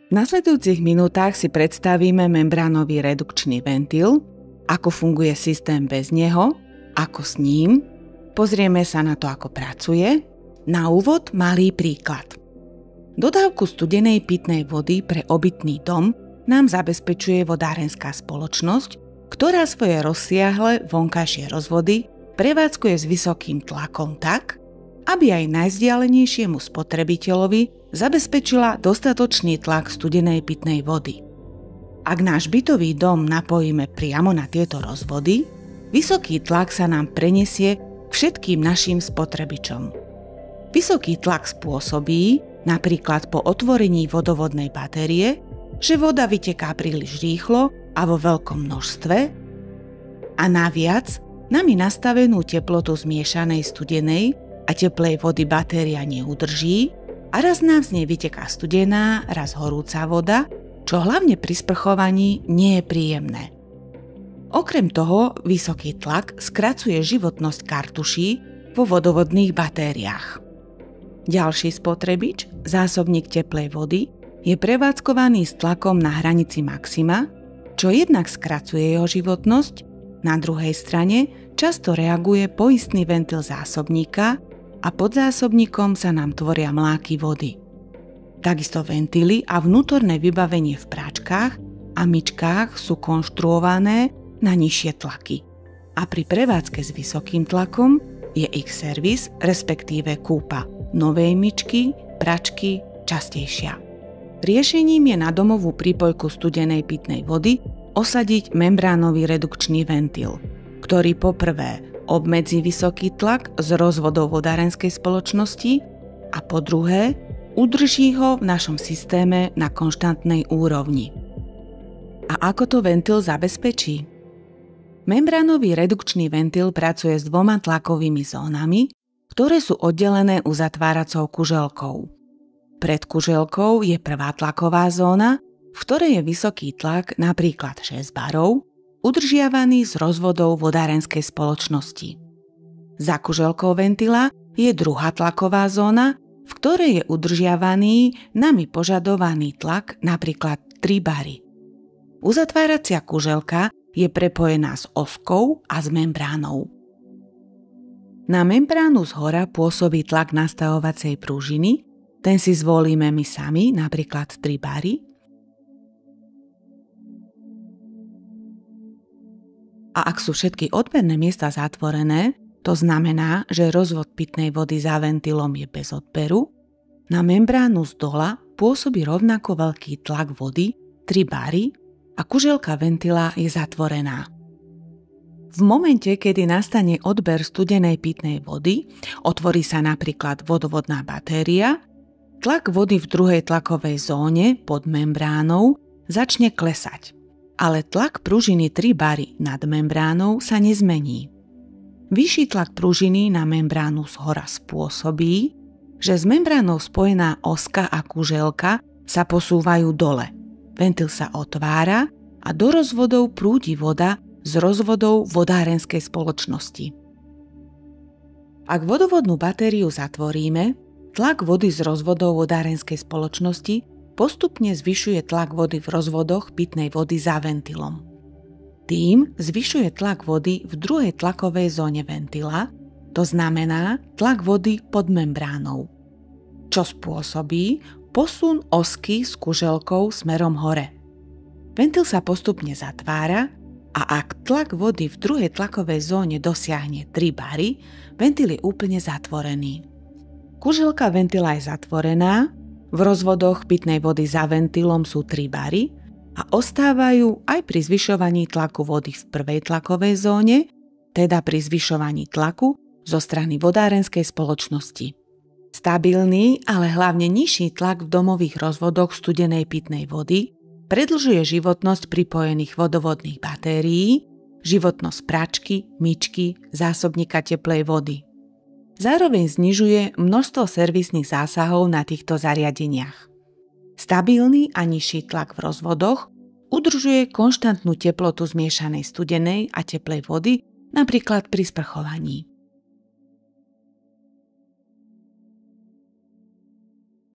V nasledujúcich minútach si predstavíme membránový redukčný ventil, ako funguje systém bez neho, ako s ním, pozrieme sa na to, ako pracuje. Na úvod malý príklad. Dodávku studenej pitnej vody pre obytný dom nám zabezpečuje vodárenská spoločnosť, ktorá svoje rozsiahle vonkajšie rozvody prevádzkuje s vysokým tlakom tak, aby aj najvzdialenejšiemu spotrebiteľovi zabezpečila dostatočný tlak studenej pitnej vody. Ak náš bytový dom napojíme priamo na tieto rozvody, vysoký tlak sa nám prenesie k všetkým našim spotrebičom. Vysoký tlak spôsobí, napríklad po otvorení vodovodnej batérie, že voda vyteká príliš rýchlo a vo veľkom množstve a naviac nami nastavenú teplotu zmiešanej studenej a teplej vody batéria neudrží a raz nám z nej vyteká studená, raz horúca voda, čo hlavne pri sprchovaní nie je príjemné. Okrem toho, vysoký tlak skracuje životnosť kartuší vo vodovodných batériách. Ďalší spotrebič, zásobník teplej vody, je prevádzkovaný s tlakom na hranici maxima, čo jednak skracuje jeho životnosť, na druhej strane často reaguje poistný ventil zásobníka a pod zásobníkom sa nám tvoria mláky vody. Takisto ventily a vnútorné vybavenie v práčkach a myčkách sú konštruované na nižšie tlaky. A pri prevádzke s vysokým tlakom je ich servis, respektíve kúpa novej myčky, pračky častejšia. Riešením je na domovú prípojku studenej pitnej vody osadiť membránový redukčný ventil, ktorý poprvé obmedzí vysoký tlak z rozvodov vodárenskej spoločnosti a po druhé udrží ho v našom systéme na konštantnej úrovni. A ako to ventil zabezpečí? Membránový redukčný ventil pracuje s dvoma tlakovými zónami, ktoré sú oddelené uzatváracou kuželkou. Pred kuželkou je prvá tlaková zóna, v ktorej je vysoký tlak napríklad 6 barov, udržiavaný z rozvodov vodárenskej spoločnosti. Za kuželkou ventila je druhá tlaková zóna, v ktorej je udržiavaný nami požadovaný tlak napríklad 3 bary. Uzatváracia kuželka je prepojená s oskou a s membránou. Na membránu zhora pôsobí tlak nastavovacej pružiny, ten si zvolíme my sami, napríklad 3 bary. A ak sú všetky odberné miesta zatvorené, to znamená, že rozvod pitnej vody za ventilom je bez odberu, na membránu zdola pôsobí rovnako veľký tlak vody 3 bary a kuželka ventila je zatvorená. V momente, kedy nastane odber studenej pitnej vody, otvorí sa napríklad vodovodná batéria, tlak vody v druhej tlakovej zóne pod membránou začne klesať, ale tlak pružiny 3 bary nad membránou sa nezmení. Vyšší tlak pružiny na membránu zhora spôsobí, že s membránou spojená oska a kuželka sa posúvajú dole. Ventil sa otvára a do rozvodov prúdi voda z rozvodov vodárenskej spoločnosti. Ak vodovodnú batériu zatvoríme, tlak vody z rozvodov vodárenskej spoločnosti postupne zvyšuje tlak vody v rozvodoch pitnej vody za ventilom. Tým zvyšuje tlak vody v druhej tlakovej zóne ventila, to znamená tlak vody pod membránou, čo spôsobí posun osky s kuželkou smerom hore. Ventil sa postupne zatvára a ak tlak vody v druhej tlakovej zóne dosiahne 3 bary, ventil je úplne zatvorený. Kuželka ventila je zatvorená, v rozvodoch pitnej vody za ventilom sú 3 bary a ostávajú aj pri zvyšovaní tlaku vody v prvej tlakovej zóne, teda pri zvyšovaní tlaku zo strany vodárenskej spoločnosti. Stabilný, ale hlavne nižší tlak v domových rozvodoch studenej pitnej vody predĺžuje životnosť pripojených vodovodných batérií, životnosť pračky, myčky, zásobníka teplej vody. Zároveň znižuje množstvo servisných zásahov na týchto zariadeniach. Stabilný a nižší tlak v rozvodoch udržuje konštantnú teplotu zmiešanej studenej a teplej vody, napríklad pri sprchovaní.